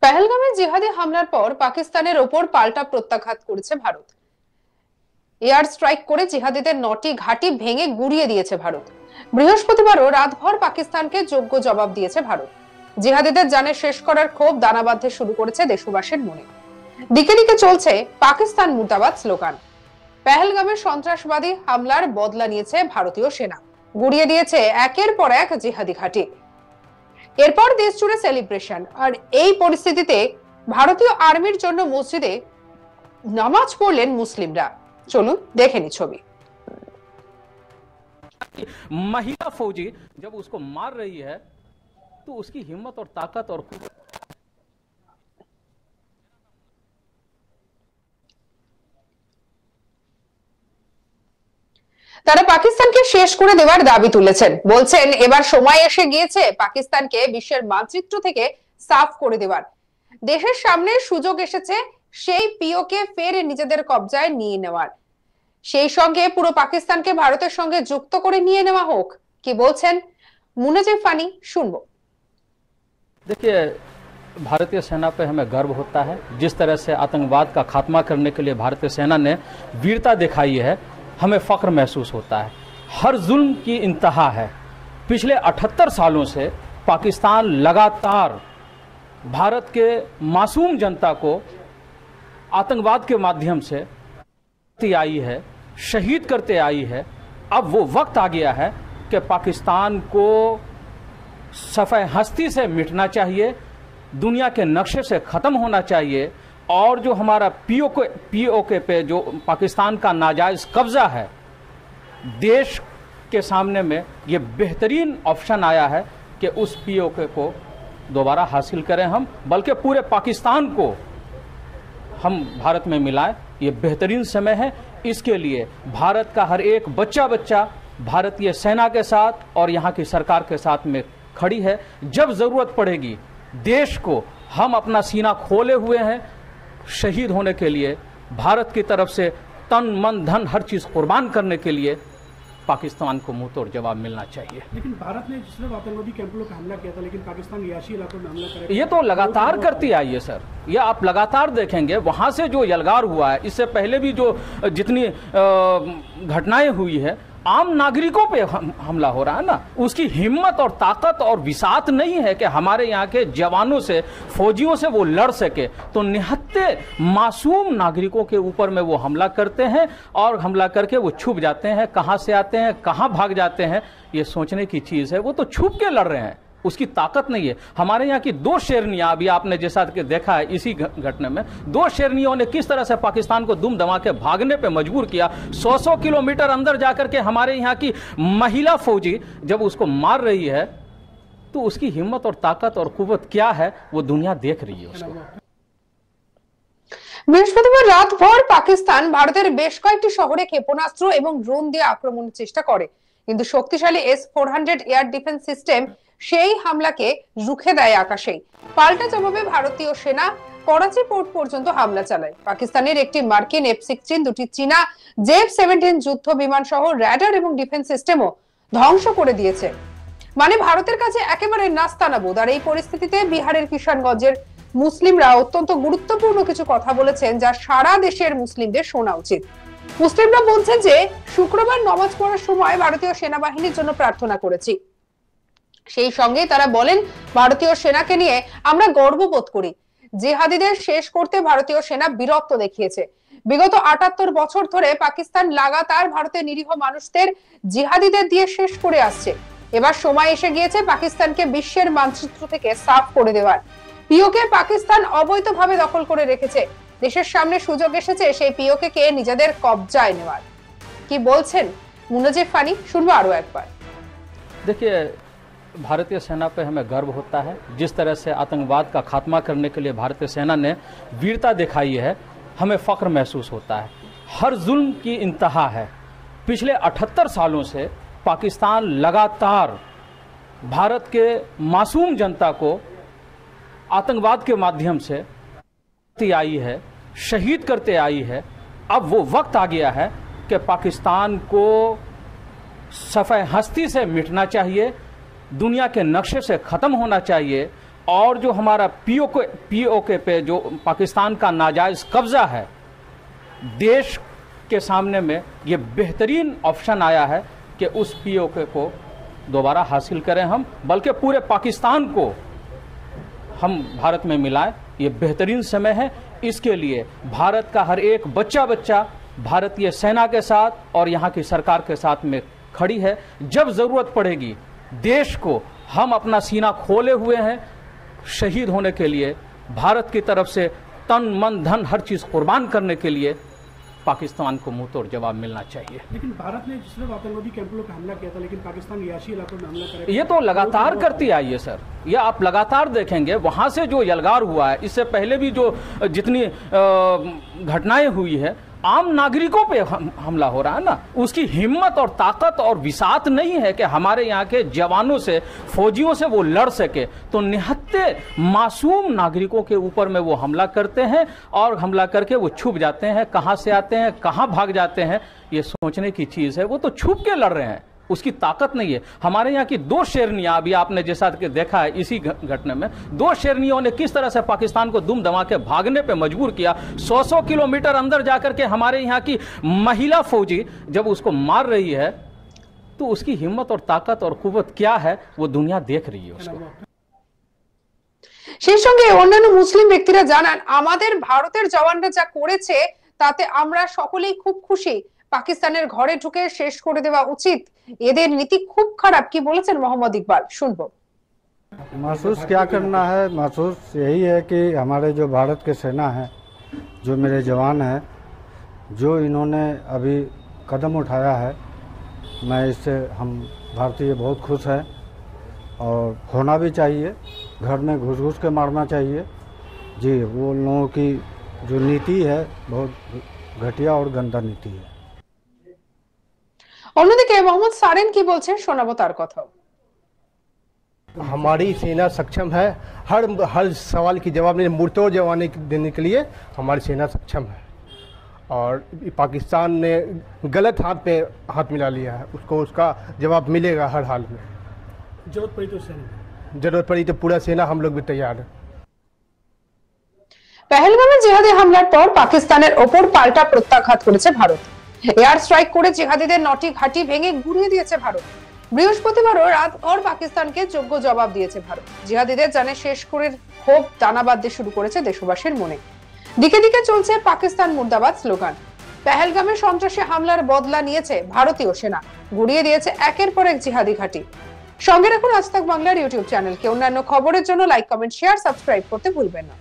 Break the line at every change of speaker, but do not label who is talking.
পেহেলগামে জিহাদি হামলার পর পাকিস্তানের ওপর পাল্টা প্রত্যাঘাত করেছে ভারত। এয়ার স্ট্রাইক করে জিহাদিদের 9টি ঘাঁটি ভেঙে গুড়িয়ে দিয়েছে ভারত। বৃহস্পতিবারও রাতভর পাকিস্তানকে যোগ্য জবাব দিয়েছে ভারত। জিহাদিদের জানে শেষ করার ক্ষোভ দানা বাঁধতে শুরু করেছে দেশবাসীর মনে। দিকে দিকে চলছে পাকিস্তান মুর্দাবাদ স্লোগান। পেহেলগামে সন্ত্রাসবাদী হামলার বদলা নিয়েছে ভারতীয় সেনা, গুড়িয়ে দিয়েছে একের পর এক জিহাদি ঘাঁটি। এরপর দেশ জুড়ে সেলিব্রেশন। আর এই পরিস্থিতিতে ভারতীয় আর্মির জন্য মসজিদে নামাজ পড়লেন মুসলিমরা। চলুন দেখে নি ছবি।
महिला फौजी जब उसको मार रही है तो उसकी हिम्मत और ताकत और
তারা পাকিস্তানকে শেষ করে দেওয়ার দাবি তুলেছেন। বলছেন এবার সময় এসে গিয়েছে পাকিস্তানকে বিশ্বের মানচিত্র থেকে সাফ করে দেওয়ার। দেশের সামনে সুযোগ এসেছে সেই পিওকে ফের নিজেদের কবজায় নিয়ে নেওয়ার। সেই সঙ্গে পুরো পাকিস্তানকে ভারতের সঙ্গে যুক্ত করে নিয়ে নেওয়া হোক। কি বলছেন মুনাজিব ফানি, শুনবো।
देखिए, भारतीय सेना पे हमें गर्व होता है। जिस तरह से आतंकवाद का खात्मा करने के लिए भारतीय सेना ने वीरता दिखाई है, हमें फख्र महसूस होता है। हर जुल्म की इंतहा है। पिछले 78 सालों से पाकिस्तान लगातार भारत के मासूम जनता को आतंकवाद के माध्यम से आई है, शहीद करते आई है। अब वो वक्त आ गया है कि पाकिस्तान को सफ़े हस्ती से मिटना चाहिए, दुनिया के नक्शे से ख़त्म होना चाहिए। और जो हमारा पीओके पे जो पाकिस्तान का नाजायज़ कब्ज़ा है, देश के सामने में ये बेहतरीन ऑप्शन आया है कि उस पीओके को दोबारा हासिल करें हम, बल्कि पूरे पाकिस्तान को हम भारत में मिलाएं। ये बेहतरीन समय है। इसके लिए भारत का हर एक बच्चा भारतीय सेना के साथ और यहाँ की सरकार के साथ में खड़ी है। जब ज़रूरत पड़ेगी देश को हम अपना सीना खोले हुए हैं शहीद होने के लिए। भारत की तरफ से तन मन धन हर चीज़ कुर्बान करने के लिए पाकिस्तान को मुंह तोड़ जवाब मिलना चाहिए।
लेकिन भारत ने सिर्फ आतंकवादी कैंपों पर हमला किया था, लेकिन पाकिस्तान रिहायशी इलाकों में हमला करेगा।
ये तो लगातार करती आई है सर। ये आप लगातार देखेंगे वहां से जो यलगार हुआ है, इससे पहले भी जो जितनी घटनाएं हुई है, आम नागरिकों पे हमला हो रहा है ना। उसकी हिम्मत और ताकत और विसात नहीं है कि हमारे यहाँ के जवानों से, फौजियों से वो लड़ सके, तो निहत्ते मासूम नागरिकों के ऊपर में वो हमला करते हैं और हमला करके वो छुप जाते हैं। कहाँ से आते हैं, कहाँ भाग जाते हैं, ये सोचने की चीज़ है। वो तो छुप के लड़ रहे हैं, उसकी ताकत नहीं है। हमारे यहाँ की 2 शेरनियाँ, अभी आपने जैसा कि देखा है इसी घटना में, 2 शेरनियों ने किस तरह से पाकिस्तान को दुम दमा के भागने पे मजबूर किया। 100 किलोमीटर अंदर जाकर के हमारे यहाँ की महिला फौजी जब उसको मार रही है तो उसकी हिम्मत और ताकत और कुव्वत क्या है वो दुनिया देख रही है उसको।
বৃহস্পতিবার রাতভর পাকিস্তান ভারতের বেশ কয়েকটি শহরে ক্ষেপণাস্ত্র এবং ড্রোন দিয়ে আক্রমণের চেষ্টা করে, কিন্তু শক্তিশালী S-400 এয়ার ডিফেন্স সিস্টেম সেই হামলাকে রুখে দেয় আকাশেই। পাল্টা জবাবে ভারতীয় সেনা করাচি পোর্ট পর্যন্ত হামলা চালায়। পাকিস্তানের একটি মার্কিন F-16, 2টি চীনা J-17 যুদ্ধ বিমান সহ র্যাডার এবং ডিফেন্স সিস্টেমও ধ্বংস করে দিয়েছে। মানে ভারতের কাছে একেবারে নাস্তানাবুদ। আর এই পরিস্থিতিতে বিহারের কিষানগঞ্জের মুসলিমরা অত্যন্ত গুরুত্বপূর্ণ কিছু কথা বলেছেন, যা সারা দেশের মুসলিমদের শোনা উচিত। মুসলিমরা বলছেন যে শুক্রবার নামাজ পড়ার সময় ভারতীয় সেনাবাহিনীর জন্য প্রার্থনা করেছি। সেই সঙ্গে তারা বলেন ভারতীয় সেনাকে নিয়ে আমরা গর্ববোধ করি। জিহাদিদের শেষ করতে ভারতীয় সেনা বীরত্ব দেখিয়েছে। বিগত 78 বছর ধরে পাকিস্তান লাগাতার ভারতের নিরীহ মানুষদের জিহাদিদের দিয়ে শেষ করে আসছে। এবার সময় এসে গিয়েছে পাকিস্তানকে বিশ্বের মানচিত্র থেকে সাফ করে দেওয়ার। পিওকে পাকিস্তান অবৈধভাবে দখল করে রেখেছে। দেশের সামনে সুযোগ এসেছে সেই পিওকে কে নিজেদের কবজায় নেওয়ার। কি বলছেন মুনাজিব ফানি, শুনবো আরো একবার।
देखिए, भारतीय सेना पे हमें गर्व होता है। जिस तरह से आतंकवाद का खात्मा करने के लिए भारतीय सेना ने वीरता दिखाई है, हमें फख्र महसूस होता है। हर जुल्म की इंतहा है। पिछले 78 सालों से पाकिस्तान लगातार भारत के मासूम जनता को आतंकवाद के माध्यम से आई है, शहीद करते आई है। अब वो वक्त आ गया है कि पाकिस्तान को सफ़े हस्ती से मिटना चाहिए, दुनिया के नक्शे से ख़त्म होना चाहिए। और जो हमारा पीओके पे जो पाकिस्तान का नाजायज कब्जा है, देश के सामने में ये बेहतरीन ऑप्शन आया है कि उस पीओके को दोबारा हासिल करें हम, बल्कि पूरे पाकिस्तान को हम भारत में मिलाएं। ये बेहतरीन समय है। इसके लिए भारत का हर एक बच्चा भारतीय सेना के साथ और यहाँ की सरकार के साथ में खड़ी है। जब जरूरत पड़ेगी देश को हम अपना सीना खोले हुए हैं शहीद होने के लिए, भारत की तरफ से तन मन धन हर चीज कुर्बान करने के लिए पाकिस्तान को मुंह तोड़ जवाब मिलना चाहिए।
लेकिन भारत ने जिस तरह आतंकवादी कैंपों पर हमला किया था, लेकिन पाकिस्तान रिहायशी इलाकों में हमला करेगा,
ये तो लगातार करती आई है सर। ये आप लगातार देखेंगे वहां से जो यलगार हुआ है, इससे पहले भी जो जितनी घटनाएं हुई है, आम नागरिकों पे हमला हो रहा है ना, उसकी हिम्मत और ताकत और विसात नहीं है कि हमारे यहाँ के जवानों से, फौजियों से वो लड़ सके, तो निहत्ते मासूम नागरिकों के ऊपर में वो हमला करते हैं और हमला करके वो छुप जाते हैं। कहाँ से आते हैं, कहाँ भाग जाते हैं, ये सोचने की चीज है। वो तो छुप के लड़ रहे हैं, उसकी ताकत नहीं है। हमारे यहाँ की 2 शेरनियां, अभी आपने जैसा कि देखा है इसी घटना में, 2 शेरनियों ने किस तरह से पाकिस्तान को दुम दमा के भागने पे मजबूर किया। 100 किलोमीटर अंदर जाकर के हमारे यहाँ की महिला फौजी जब उसको मार रही है, तो उसकी हिम्मत और ताकत और कुव्वत क्या है वो दुनिया देख रही है उसको।
সেই সঙ্গে অন্যান্য মুসলিম ব্যক্তিরা জানান, আমাদের ভারতের জওয়ানরা যা করেছে তাতে আমরা সকলেই খুব খুশি। পাকিস্তানের ঘরে ঢুকে শেষ করে দেওয়া উচিত, এদের নীতি খুব খারাপ। কি বলেছেন মোহাম্মদ ইকবাল, শুনবো।
महसूस क्या करना है, महसूस यही है कि हमारे जो भारत के सेना है, जो मेरे जवान हैं, जो इन्होंने अभी कदम उठाया है, मैं इससे हम भारतीय बहुत खुश हैं और होना भी चाहिए। घर में घुस घुस के मारना चाहिए जी। वो लोगों की जो नीति है बहुत घटिया और गंदा नीति है।
অন্যদিকে মোহাম্মদ সারেন কি বলছেন শোনাবো তার কথা।
हमारी सेना सक्षम है, हर सवाल की जवाब मुंहतोड़ जवाब देने के लिए हमारी सेना सक्षम है। और पाकिस्तान ने गलत हाथ पे हाथ मिला लिया है, उसको उसका जवाब मिलेगा हर हाल में।
जरूरत पड़ी तो सेना,
जरूरत पड़ी तो पूरा सेना हम लोग भी तैयार है।
পেহেলগামে জিহাদি হামলার পর পাকিস্তানের ওপর পাল্টা প্রত্যাঘাত করেছে ভারত। এয়ার স্ট্রাইক করে জিহাদিদের 9টি ঘাঁটি ভেঙে গুড়িয়ে দিয়েছে ভারত। বৃহস্পতিবারও রাতভর পাকিস্তানকে যোগ্য জবাব দিয়েছে ভারত। জিহাদিদের জানে শেষ করে ক্ষোভ দানা বাঁধতে শুরু করেছে দেশবাসীর মনে। দিকে দিকে চলছে পাকিস্তান মুর্দাবাদ স্লোগান। পেহেলগামে সন্ত্রাসী হামলার বদলা নিয়েছে ভারতীয় সেনা, গুড়িয়ে দিয়েছে একের পর এক জিহাদি ঘাঁটি। সঙ্গে রাখুন আজ তাক বাংলার ইউটিউব চ্যানেলকে। অন্যান্য খবরের জন্য লাইক, কমেন্ট, শেয়ার, সাবস্ক্রাইব করতে ভুলবেন না।